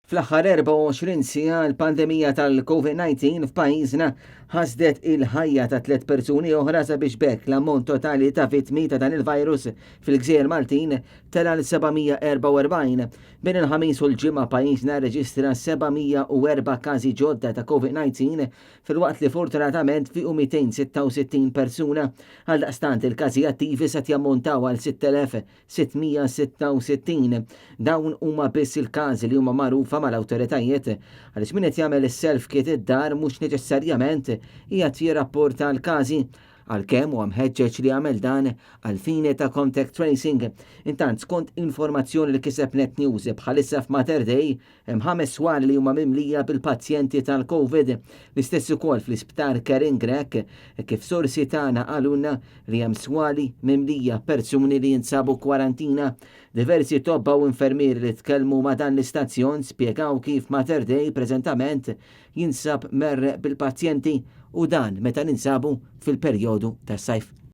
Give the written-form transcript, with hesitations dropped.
Fl-aħħar 24 siegħa l-pandemija tal-COVID-19 f'pajjiżna ħasdet il-ħajja ta' 3 persuni oħra sabiex bekk l-ammont totali ta' vittmi ta' dan il-virus fil-Gżejjer Maltin tela l-744. Bejn il-ħamis u l-ġimgħa pajjiżna reġistra 704 każi ġodda ta' COVID-19 fil-waqt li fortunatament fiqu 266 persuna. Għaldaqstant il-każi attivi se jammontaw għal 6666. Dawn huma biss il-każi li huma magħrufa mal-awtoritajiet għaliex min qed jagħmel is-self-kit id-dar mhux neċessarjament qiegħed jirrapporta l-każi għalkemm huwa mħeġġeġ li jagħmel dan għal fini ta' contact tracing. Intant skont informazzjoni li kiseb Net News bħalissa f'Mater Dei hemm 5 swali li huma mimlija bil-pazjenti tal-COVID. L-istess ukoll fl-isptar Kering Grek kif sorsi tagħna qalulna li hemm swali mimlija persuni li jinsabu kwarantina. Diversi tobba u infermieri li tkellmu ma' dan l-istazzjon spjegaw kif Mater Dei preżentament jinsab merre bil-pazjenti u dan meta ninsabu fil-perjodu tas-sajf.